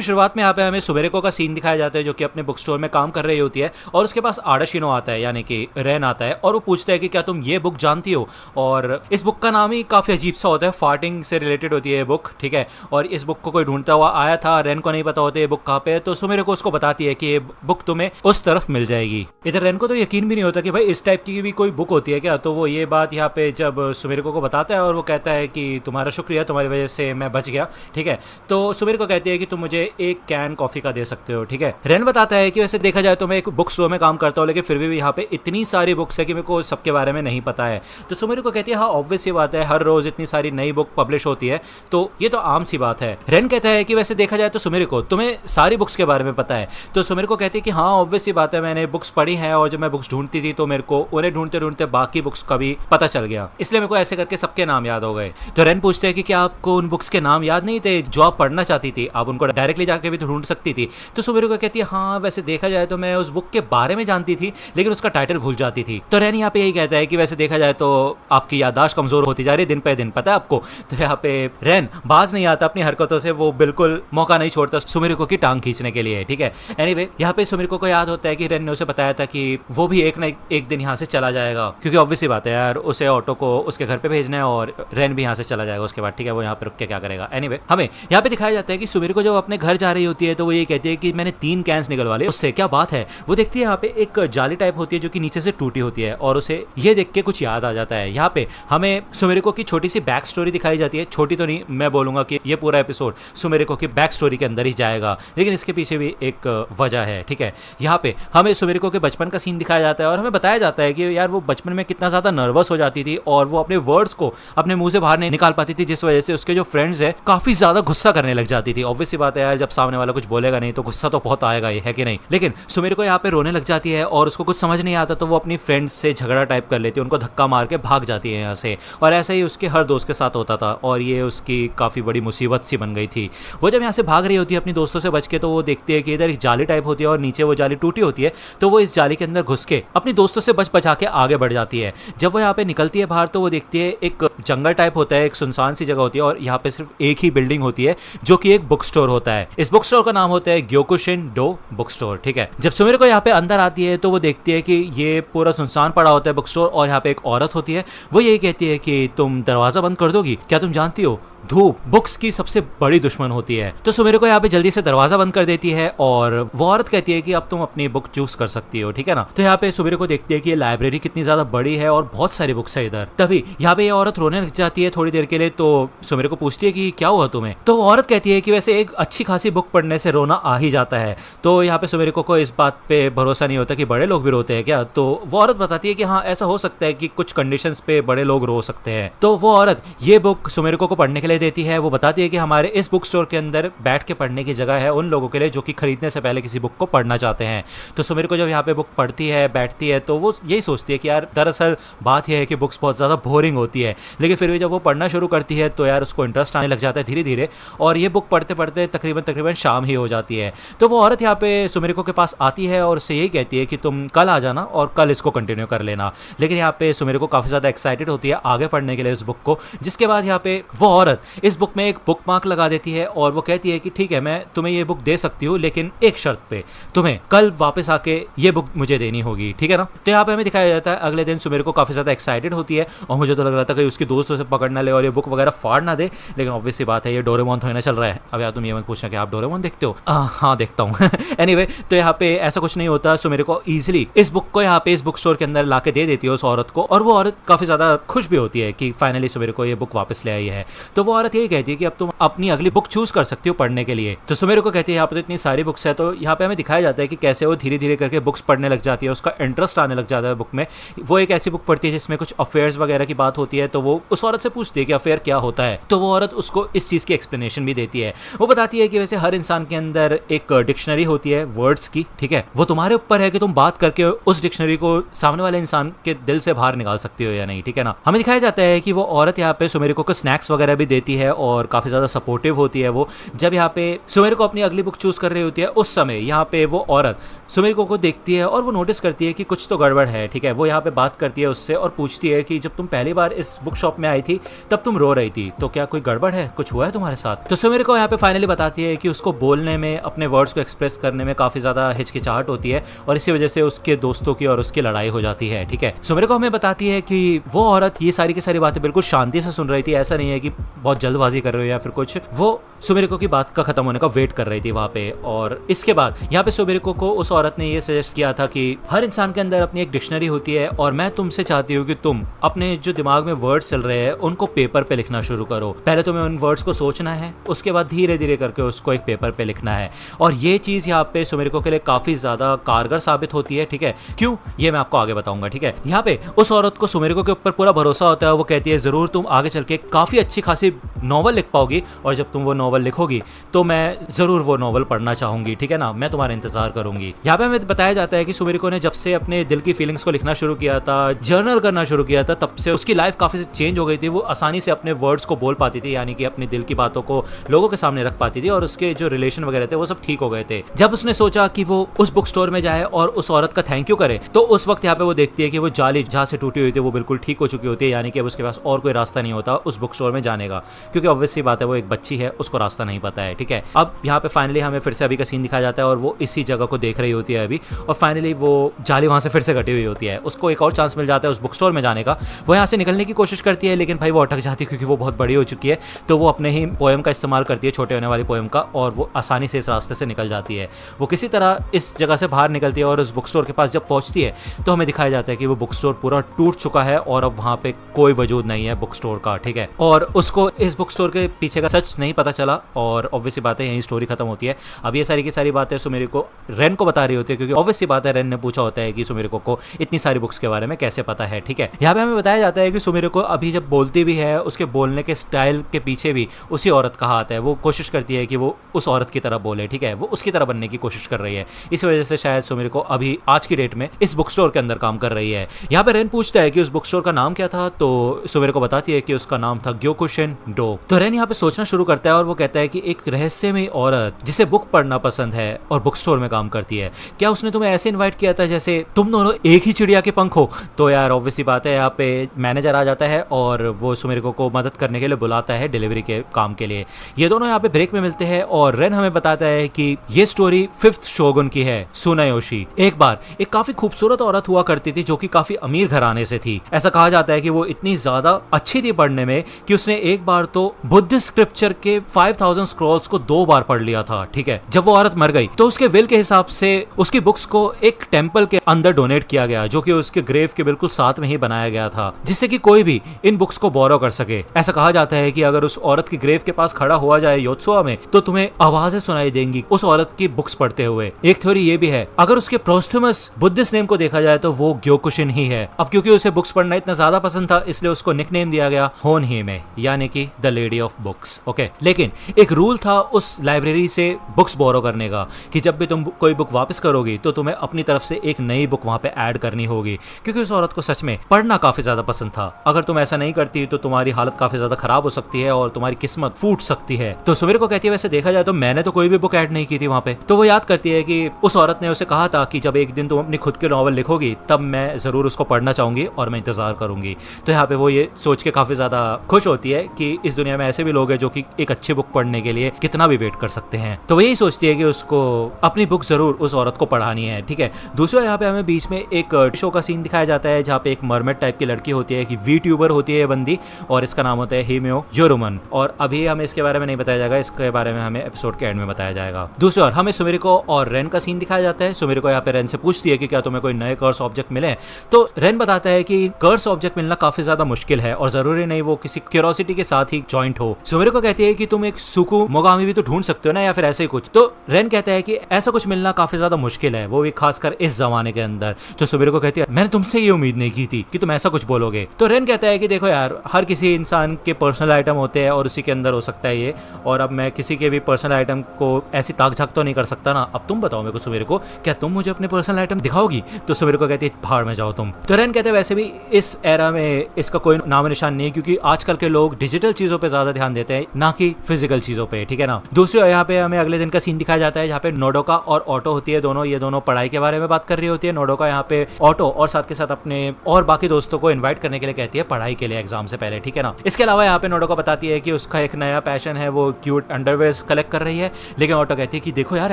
शुरुआत में यहाँ पे हमें सुमेरिको का सीन दिखाया जाता है जो कि अपने बुक स्टोर में काम कर रही होती है और उसके पास आडाशिनो आता है यानी कि रेन आता है और वो पूछता है कि क्या तुम ये बुक जानती हो। और इस बुक का नाम ही काफ़ी अजीब सा होता है, फार्टिंग से रिलेटेड होती है ये बुक, ठीक है। और इस बुक को कोई ढूंढता हुआ आया था, रेन को नहीं पता होता ये बुक कहाँ पे है, तो सुमेरिको उसको बताती है कि ये बुक तुम्हें उस तरफ मिल जाएगी। इधर रेन को तो यकीन भी नहीं होता कि भाई इस टाइप की भी कोई बुक होती है क्या। तो वो ये बात यहाँ पे जब सुमेरिको को बताता है और वो कहता है कि तुम्हारा शुक्रिया, तुम्हारी वजह से मैं बच गया, ठीक है। तो सुमेरिको कहती है कि तुम मुझे एक कैन कॉफी का दे सकते हो, ठीक है। रेन बताता है कि वैसे देखा जाए तो मैं एक बुक स्टोर में काम करता हूँ लेकिन फिर भी यहाँ पे इतनी सारी बुक्स है कि मेरे को सबके बारे में नहीं पता है। तो सुमेरिको कहती है हाँ ऑब्वियस सी बात है, हर रोज इतनी सारी नई बुक पब्लिश होती है तो ये तो आम सी बात है। रेन कहता है कि वैसे देखा जाए तो सुमेरिको तुम्हें सारी बुक्स के बारे में पता है। तो सुमेरिको कहती है कि हाँ ऑब्वियस सी बात है, मैंने बुक्स पढ़ी है और जब मैं बुक्स ढूंढती थी तो मेरे को उन्हें ढूंढते ढूंढते बाकी बुक्स का भी पता चल गया, इसलिए मेरे को ऐसे करके सबके नाम याद हो गए। तो रेन पूछते हैं कि क्या आपको उन बुक्स के नाम याद नहीं थे जो आप पढ़ना चाहती थी, आप उनको डायरेक्टली जाके भी तो ढूंढ सकती थी। तो सुमेरिको कहती है हाँ वैसे देखा जाए तो मैं उस बुक के बारे में जानती थी लेकिन उसका टाइटल भूल जाती थी। तो रेन यहाँ पे यही कहता है कि वैसे देखा जाए तो आपकी याददाश्त कमजोर होती जा रही है दिन पे दिन, पता है आपको। तो यहाँ पे रेन बाज नहीं आता अपनी हरकतों से, वो बिल्कुल मौका नहीं छोड़ता सुमेरिको की टांग खींचने के लिए, ठीक है। एनीवे यहाँ पे सुमेरिको को याद होता है कि रेन ने उसे बताया था कि वो भी एक ना एक दिन यहाँ से चला जाएगा, क्योंकि ऑब्वियस सी बात है यार उसे ऑटो को उसके घर पे भेजना है और रेन भी यहाँ से चला जाएगा उसके बाद, ठीक है। वो यहाँ पे रुक के क्या करेगा। एनीवे हमें यहाँ पे दिखाया जाता है कि सुमेरिको जब अपने घर जा रही होती है तो वो ये कहती है कि मैंने 3 कैंस निकलवा लिए। उससे क्या बात है, वो देखती है यहाँ पे एक जाली टाइप होती है जो कि नीचे से टूटी होती है और उसे ये देख के कुछ याद आ जाता है। यहाँ पे हमें सुमेरिको की छोटी सी बैक स्टोरी दिखाई जाती है, छोटी तो नहीं, मैं बोलूंगा कि ये पूरा एपिसोड सुमेरिको की बैक स्टोरी के अंदर ही जाएगा, लेकिन इसके पीछे भी एक वजह है, ठीक है। यहाँ पे हमें सुमेरिको के बचपन का सीन दिखाया जाता है और हमें बताया जाता है कि यार वो बचपन में कितना ज्यादा नर्वस हो जाती थी और वो अपने वर्ड्स को अपने मुंह से बाहर नहीं निकाल पाती थी, जिस वजह से उसके जो फ्रेंड्स है काफी ज्यादा गुस्सा करने लग जाती थी। ऑब्वियस सी बात है यार, जब सामने वाला कुछ बोलेगा नहीं तो गुस्सा तो बहुत आएगा, ये है कि नहीं। लेकिन सुमेरिको यहाँ पे रोने लग जाती है और उसको कुछ समझ नहीं आता तो वो अपनी फ्रेंड्स से झगड़ा टाइप कर लेती है, उनको धक्का मार के भाग जाती है यहाँ से। और ऐसा ही उसके हर दोस्त के साथ होता था और ये उसकी काफ़ी बड़ी मुसीबत सी बन गई थी। वो जब यहाँ से भाग रही होती है अपनी दोस्तों से बच के तो वो देखती है कि इधर एक जाली टाइप होती है और नीचे वो जाली टूटी होती है, तो वो इस जाली के अंदर घुस के अपनी दोस्तों से बच बचा के आगे बढ़ जाती है। जब वो यहाँ पे निकलती है बाहर तो वो देखती है एक जंगल टाइप होता है, एक सुनसान सी जगह होती है और यहाँ पे सिर्फ एक ही बिल्डिंग होती है जो कि एक बुक स्टोर होता है। इस बुक स्टोर का नाम होता है ग्योकुशिन डो बुक स्टोर, ठीक है। जब सुमेरिको यहाँ पे अंदर आती है तो वो देखती है कि ये पूरा सुनसान पड़ा होता है बुक स्टोर और यहाँ पे एक औरत होती है, वो यही कहती है कि तुम दरवाजा बंद कर दोगी, क्या तुम जानती हो धूप बुक्स की सबसे बड़ी दुश्मन होती है। तो सुमेरिको यहाँ पे जल्दी से दरवाजा बंद कर देती है और वो औरत कहती है कि अब तुम अपनी बुक चूज कर सकती हो, ठीक है ना। तो यहाँ पे सुमेरिको देखती है कि ये लाइब्रेरी कितनी ज्यादा बड़ी है और बहुत सारी बुक्स है इधर। तभी यहाँ पे ये औरत रोने लग जाती है थोड़ी देर के लिए, तो सुमेरिको पूछती है कि क्या हुआ तुम्हें। तो वो औरत कहती है कि वैसे एक अच्छी खासी बुक पढ़ने से रोना आ ही जाता है। तो यहाँ पे सुमेरिको को इस बात पे भरोसा नहीं होता कि बड़े लोग भी रोते हैं क्या। तो वो औरत बताती है कि हाँ ऐसा हो सकता है कि कुछ कंडीशंस पे बड़े लोग रो सकते हैं। तो वो औरत ये बुक सुमेरिको को पढ़ने के लिए देती है। वो बताती है कि हमारे इस बुक स्टोर के अंदर बैठ के पढ़ने की जगह है उन लोगों के लिए जो कि खरीदने से पहले किसी बुक को पढ़ना चाहते हैं। तो सुमेरिको जब यहाँ पे बुक पढ़ती है बैठती है तो वो यही सोचती है कि यार दरअसल बात यह है कि बुक्स बहुत ज़्यादा बोरिंग होती है, लेकिन फिर भी जब वो पढ़ना शुरू करती है तो यार उसको इंटरेस्ट आने लग जाता है धीरे धीरे और ये बुक पढ़ते पढ़ते तकरीबन शाम ही हो जाती है। तो वो औरत यहाँ पे सुमेरिको के पास आती है और उससे यही कहती है कि तुम कल आ जाना और कल इसको कंटिन्यू कर लेना। लेकिन यहाँ पे सुमेरिको काफ़ी ज़्यादा एक्साइटेड होती है आगे पढ़ने के लिए उस बुक को, जिसके बाद यहाँ पे वो औरत इस बुक में एक बुक मार्क लगा देती है और वो कहती है कि ठीक है मैं तुम्हें ये बुक दे सकती हूँ लेकिन एक शर्त पे, तुम्हें कल वापस आके ये बुक मुझे देनी होगी, ठीक है ना। तो यहाँ पे हमें दिखाया जाता है अगले दिन सुमेरिको काफी ज्यादा एक्साइटेड होती है और मुझे तो लग रहा था कि उसके दोस्तों से पकड़ ना ले और ये बुक वगैरह फाड़ ना दे, लेकिन ऑब्वियस सी बात है ये डोरेमोन थोड़ी ना चल रहा है। अब यार तुम ये मत पूछना कि आप डोरेमोन देखते हो। हाँ देखता हूँ। एनीवे तो यहाँ पे ऐसा कुछ नहीं होता, सुमेरिको इजीली इस बुक को यहाँ पे इस बुक स्टोर के अंदर ला के दे देती है उस औरत को और वो औरत काफी ज्यादा खुश भी होती है कि फाइनली सुमेरिको ये बुक वापस ले आई है। तो वो औरत यही कहती है कि अब तुम अपनी अगली बुक चूज कर सकती हो पढ़ने के लिए। तो सुमेरिको कहती है यहाँ पे तो इतनी सारी बुक्स है। तो यहाँ पे हमें दिखाया जाता है कि कैसे वो धीरे धीरे करके बुक्स पढ़ने लग जाती है, उसका इंटरेस्ट आने लग जाता है बुक में। वो एक ऐसी बुक पढ़ती है जिसमें कुछ अफेयर्स वगैरह की बात होती है, तो वो उस औरत से पूछती है कि अफेयर क्या होता है। तो वो औरत उसको इस चीज की एक्सप्लेनेशन भी देती है। वो बताती है कि वैसे हर इंसान के अंदर एक डिक्शनरी होती है वर्ड्स की, ठीक है। वो तुम्हारे ऊपर है कि तुम बात करके उस डिक्शनरी को सामने वाले इंसान के दिल से बाहर निकाल सकती हो या नहीं, ठीक है ना। हमें दिखाया जाता है कि वो औरत यहाँ पे सुमेरिको को स्नैक्स वगैरह भी देती है और काफ़ी ज़्यादा सपोर्टिव होती है वो। जब यहाँ पे सुमेरिको अपनी अगली बुक चूज़ कर रही होती है उस समय यहाँ पे वो औरत सुमेरिको को देखती है और वो नोटिस करती है कि कुछ तो गड़बड़ है, ठीक है। वो यहाँ पे बात करती है उससे और पूछती है कि जब तुम पहली बार इस बुक शॉप में आई थी तब तुम रो रही थी, तो क्या कोई गड़बड़ है, कुछ हुआ है तुम्हारे साथ? तो सुमेरिको यहाँ पे फाइनली बताती है कि उसको बोलने में, अपने वर्ड्स को एक्सप्रेस करने में काफ़ी ज़्यादा हिचकिचाहट होती है और इसी वजह से उसके दोस्तों की और उसकी लड़ाई हो जाती है, ठीक है। सुमेरिको हमें बताती है कि वो औरत ये सारी की सारी बातें बिल्कुल शांति से सुन रही थी, ऐसा नहीं है कि बहुत जल्दबाजी कर रही हो या फिर कुछ। वो सुमेरिको की बात का खत्म होने का वेट कर रही थी वहाँ पे। और इसके बाद यहाँ पे सुमेरिको को उस औरत ने ये सजेस्ट किया था कि हर इंसान के अंदर अपनी एक डिक्शनरी होती है और मैं तुमसे चाहती हूँ कि तुम अपने जो दिमाग में वर्ड्स चल रहे हैं उनको पेपर पे लिखना शुरू करो। पहले तुम्हें उन वर्ड्स को सोचना है, उसके बाद धीरे धीरे करके उसको एक पेपर पे लिखना है। और ये चीज़ यहाँ पे सुमेरिको के लिए काफ़ी ज़्यादा कारगर साबित होती है, ठीक है। क्यों, ये मैं आपको आगे बताऊंगा, ठीक है। यहाँ पे उस औरत को सुमेरिको के ऊपर पूरा भरोसा होता है। वो कहती है ज़रूर तुम आगे चल के काफ़ी अच्छी खासी नॉवल लिख पाओगी और जब तुम वो नॉवल लिखोगी तो मैं ज़रूर वो नॉवल पढ़ना चाहूंगी, ठीक है ना, मैं तुम्हारा इंतजार करूंगी। यहाँ पे हमें बताया जाता है कि सुमेरिको ने जब से अपने दिल की फीलिंग्स को लिखना शुरू किया था, जर्नल करना शुरू किया था, तब से उसकी लाइफ काफ़ी चेंज हो गई थी। वो आसानी से अपने वर्ड्स को बोल पाती थी, यानी कि अपने दिल की बातों को लोगों के सामने रख पाती थी और उसके जो रिलेशन वगैरह थे वो सब ठीक हो गए थे। जब उसने सोचा कि वो उस बुक स्टोर में जाए और उस औरत का थैंक यू करे, तो उस वक्त यहाँ पे वो देखती है कि वो जाली जहाँ से टूटी हुई थी वो बिल्कुल ठीक हो चुकी होती है, यानी कि अब उसके पास और कोई रास्ता नहीं होता उस बुक स्टोर में जाने का, क्योंकि ऑब्वियस सी बात है वो एक बच्ची है, उसको रास्ता नहीं पता है, ठीक है। अब यहाँ पे फाइनली हमें फिर से अभी का सीन दिखाया जाता है और वो इसी जगह को देख रही होती है अभी, और फाइनली वो जाली वहाँ से फिर से कटी हुई होती है। उसको एक और चांस मिल जाता है उस बुक स्टोर में जाने का। वो यहाँ से निकलने की कोशिश करती है लेकिन भाई वो अटक जाती है क्योंकि वो बहुत बड़ी हो चुकी है। तो वो अपने ही पोएम का इस्तेमाल करती है, छोटे होने वाली पोएम का, और वो आसानी से इस रास्ते से निकल जाती है। वो किसी तरह इस जगह से बाहर निकलती है और उस बुक स्टोर के पास जब पहुँचती है तो हमें दिखाया जाता है कि वो बुक स्टोर पूरा टूट चुका है और अब वहाँ पे कोई वजूद नहीं है बुक स्टोर का, ठीक है। और उसको इस बुक स्टोर के पीछे का सच नहीं पता चला और ऑब्वियसली बात है यही स्टोरी खत्म होती है। अब ये सारी की सारी बातें सुमेरिको रेन को बता रही होती है, क्योंकि ऑब्वियसली बात है रेन ने पूछा होता है कि सुमेरिको को इतनी सारी बुक्स के बारे में कैसे पता है, ठीक है। यहाँ पे हमें बताया जाता है कि सुमेरिको अभी जब बोलती भी है उसके बोलने के स्टाइल के पीछे भी उसी औरत का हाथ है। वो कोशिश करती है कि वो उस औरत की तरह बोले, ठीक है, वो उसकी तरह बनने की कोशिश कर रही है। इस वजह से शायद सुमेरिको अभी आज की डेट में इस बुक स्टोर के अंदर काम कर रही है। यहाँ पे रेन पूछता है कि उस बुक स्टोर का नाम क्या था, तो सुमेरिको बताती है कि उसका नाम था ग्योकुशिन डो। तो रेन यहाँ पे सोचना शुरू करता है और वो कहता है कि एक रहस्यमयी औरत जिसे बुक पढ़ना पसंद है और बुक स्टोर में काम करती है, क्या उसने तुम्हें ऐसे इनवाइट किया था जैसे तुम दोनों एक ही चिड़िया के पंख हो? तो यार ऑब्वियसली बात है यहाँ पे मैनेजर आ जाता है और वो सुमेरिको को मदद करने के लिए बुलाता है डिलीवरी के काम के लिए। ये दोनों यहाँ पे ब्रेक में मिलते हैं और रेन हमें बताता है कि ये स्टोरी 5th शोगुन की है, सुनायोशी। एक बार एक काफी खूबसूरत औरत हुआ करती थी जो कि काफी अमीर घराने से थी। ऐसा कहा जाता है कि वो इतनी ज्यादा अच्छी थी पढ़ने में कि उसने एक बार तो बुद्धिस्ट स्क्रिप्चर के 5000 स्क्रॉल्स को 2 बार पढ़ लिया था, ठीक है। जब वो औरत मर गई तो उसके विल के हिसाब से उसकी बुक्स को एक टेंपल के अंदर डोनेट किया गया, जो कि उसके ग्रेव के बिल्कुल साथ में ही बनाया गया था, जिससे कि कोई भी इन बुक्स को बोरो कर सके। ऐसा कहा जाता है कि अगर उस औरत की ग्रेव के पास खड़ा हुआ जाए योत्सुआ में तो तुम्हें आवाजें सुनाई देंगी उस औरत की बुक्स पढ़ते हुए। एक थ्योरी ये भी है, अगर उसके प्रोस्थुमस बुद्धिस्ट नेम को देखा जाए तो वो ग्योकुशिन ही है। अब क्योंकि उसे बुक्स पढ़ना इतना ज्यादा पसंद था इसलिए उसको निकनेम दिया गया होनहिमे, यानी कि the lady of books, okay. लेकिन एक रूल था उस लाइब्रेरी से बुक्स बोरो करने का कि जब भी तुम कोई बुक वापस करोगी तो तुम्हें अपनी तरफ से एक नई बुक वहां पे ऐड करनी होगी, क्योंकि उस औरत को सच में पढ़ना काफी ज्यादा पसंद था। अगर तुम ऐसा नहीं करती तो तुम्हारी हालत काफी ज्यादा खराब हो सकती है और तुम्हारी किस्मत फूट सकती है। तो सुमेरिको कहती है वैसे देखा जाए तो मैंने तो कोई भी बुक ऐड नहीं की थी वहां पे। तो वो याद करती है कि उस औरत ने उसे कहा था कि जब एक दिन तुम अपनी खुद की नॉवल लिखोगी तब मैं जरूर उसको पढ़ना चाहूंगी और मैं इंतजार करूंगी। तो यहाँ पे वो ये सोच के काफी ज्यादा खुश होती है कि इस दुनिया में ऐसे भी लोग हैं जो कि एक अच्छी बुक पढ़ने के लिए कितना भी वेट कर सकते हैं। तो वो यही सोचती है कि उसको अपनी बुक जरूर उस औरत को पढ़ानी है, ठीक है। दूसरा यहाँ पे हमें बीच में एक शो का सीन दिखाया जाता है जहाँ पे एक मरमेड टाइप की लड़की होती है कि वी ट्यूबर होती है ये बंदी, और इसका नाम होता है हिमेओ योरुमन। और अभी हमें इसके बारे में नहीं बताया जाएगा, इसके बारे में हमें एपिसोड के एंड में बताया जाएगा। दूसरी ओर हमें सुमेरिको और रेन का सीन दिखाया जाता है। सुमेरिको यहाँ पे रेन से पूछती है कि क्या तुम्हें कोई नए कर्स ऑब्जेक्ट मिले, तो रेन बताता है कि कर्स ऑब्जेक्ट मिलना काफी ज्यादा मुश्किल है और जरूरी नहीं वो किसी क्यूरियोसिटी के साथ ही जॉइंट हो। सुमेरिको कहती है कि तुम एक एक सुकु मोगामी भी तो ढूंढ सकते हो ना, या फिर ऐसे ही कुछ। तो रेन कहता है कि ऐसा कुछ मिलना काफी ज्यादा मुश्किल है, वो भी खासकर इस जमाने के अंदर। तो सुबेरो को कहती है मैंने तुमसे ये उम्मीद नहीं की थी कि तुम ऐसा कुछ बोलोगे। तो रेन कहता है कि देखो यार, हर किसी इंसान के पर्सनल आइटम होते हैं और उसी के अंदर हो सकता है ये, और अब मैं किसी के भी पर्सनल आइटम को ऐसी ताक झाक तो नहीं कर सकता ना। अब तुम बताओ मेरे को सुबेरो को, क्या तुम मुझे अपने पर्सनल आइटम दिखाओगी? तो सुबेरो को कहती है भाड़ में जाओ तुम। तो रेन कहते हैं वैसे भी इस एरा में इसका कोई नाम निशान नहीं, क्योंकि आजकल के लोग डिजिटल चीजों पे ज्यादा ध्यान देते हैं ना कि फिजिकल चीजों पे, ठीक है ना। दूसरी यहाँ पे हमें अगले दिन का सीन दिखाया जाता है जहाँ पे नोडोका और ऑटो होती है, ये दोनों पढ़ाई के बारे में बात कर रही होती है। नोडोका यहाँ पे ऑटो और साथ के साथ अपने और बाकी दोस्तों को इनवाइट करने के लिए कहती है पढ़ाई के लिए, एग्जाम से पहले, ठीक है ना। इसके अलावा यहाँ पे नोडोका बताती है कि उसका एक नया पैशन है, वो क्यूट अंडरवेयर्स कलेक्ट कर रही है। लेकिन ऑटो कहती है कि देखो यार,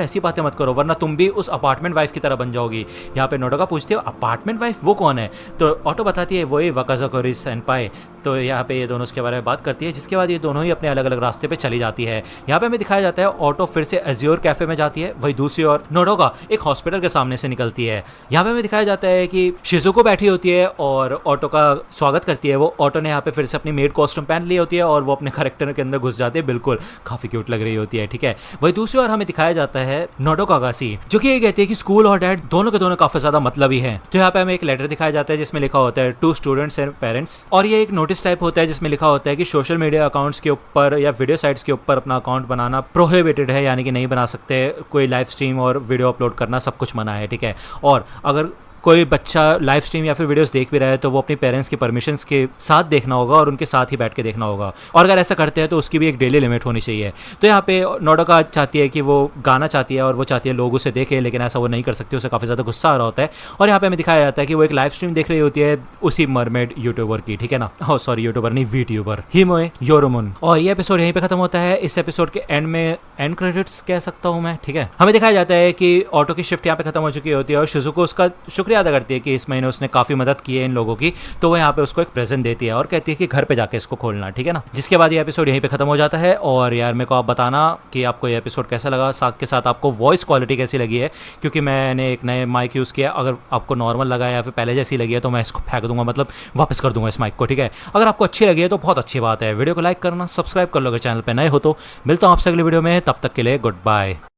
ऐसी बातें मत करो वरना तुम भी उस अपार्टमेंट वाइफ की तरह बन जाओगी। यहाँ पे नोडोका पूछती है अपार्टमेंट वाइफ वो कौन है? तो ऑटो बताती है वही वकाज़ाकोरी सेनपाई। तो यहाँ पे ये दोनों उसके बारे में बात करती है, जिसके बाद ये दोनों ही अपने अलग अलग रास्ते पे चली जाती है। यहाँ पे हमें दिखाया जाता है ऑटो फिर से एज्योर कैफे में जाती है, वही दूसरी ओर नोडोका एक हॉस्पिटल के सामने से निकलती है। यहाँ पे हमें दिखाया जाता है कि शिजुको बैठी होती है और ऑटो का स्वागत करती है। वो ऑटो ने यहाँ पे फिर से अपनी मेड कॉस्ट्यूम पहन ली होती है और वो अपने कैरेक्टर के अंदर घुस जाती है, बिल्कुल काफी क्यूट लग रही होती है, ठीक है। वही दूसरी ओर हमें दिखाया जाता है नोडोका का सीन, जो कि ये कहती है कि स्कूल और डैड दोनों के दोनों काफी ज्यादा मतलबी हैं। तो यहाँ पे हमें एक लेटर दिखाया जाता है जिसमें लिखा होता है टू स्टूडेंट्स एंड पेरेंट्स, और ये एक नोटिस टाइप होता है जिसमें लिखा होता है कि सोशल मीडिया अकाउंट्स के ऊपर या वीडियो साइट्स के ऊपर अपना अकाउंट बनाना प्रोहिबिटेड है, यानी कि नहीं बना सकते। कोई लाइव स्ट्रीम और वीडियो अपलोड करना सब कुछ मना है, ठीक है। और अगर कोई बच्चा लाइव स्ट्रीम या फिर वीडियोस देख भी रहा है तो वो अपने पेरेंट्स की परमिशंस के साथ देखना होगा और उनके साथ ही बैठ के देखना होगा, और अगर ऐसा करते हैं तो उसकी भी एक डेली लिमिट होनी चाहिए। तो यहाँ पे नोडोका चाहती है कि वो गाना चाहती है और वो चाहती है लोग उसे देखें, लेकिन ऐसा वो नहीं कर सकती, उसे काफ़ी ज़्यादा गुस्सा आ रहा होता है। और यहाँ पे हमें दिखाया जाता है कि वो एक लाइव स्ट्रीम देख रही होती है उसी मरमेड यूट्यूबर की, ठीक है ना। हो सॉरी, यूट्यूबर नहीं, वीट्यूबर, हिमोए योरोमुन। और ये एपिसोड यहीं पे खत्म होता है। इस एपिसोड के एंड में एंड क्रेडिट्स कह सकता हूँ मैं, ठीक है। हमें दिखाया जाता है कि ऑटो की शिफ्ट यहाँ पे खत्म हो चुकी होती है और शिजुको उसका शुक्रिया अदा करती है कि इस महीने उसने काफी मदद की है इन लोगों की। तो वो यहाँ पे उसको एक प्रेजेंट देती है और कहती है कि घर पे जाके इसको खोलना, ठीक है ना। जिसके बाद ये एपिसोड यहीं पे खत्म हो जाता है। और यार मेरे को आप बताना कि आपको ये एपिसोड कैसा लगा, साथ के साथ आपको वॉइस क्वालिटी कैसी लगी है, क्योंकि मैंने एक नए माइक यूज़ किया। अगर आपको नॉर्मल लगा या फिर पहले जैसी लगी है तो मैं इसको फेंक दूंगा, मतलब वापस कर दूंगा इस माइक को, ठीक है। अगर आपको अच्छी लगी है तो बहुत अच्छी बात है। वीडियो को लाइक करना, सब्सक्राइब कर लो अगर चैनल पर नए हो तो। मिलता हूँ आपसे अगले वीडियो में, तब तक के लिए गुड बाय।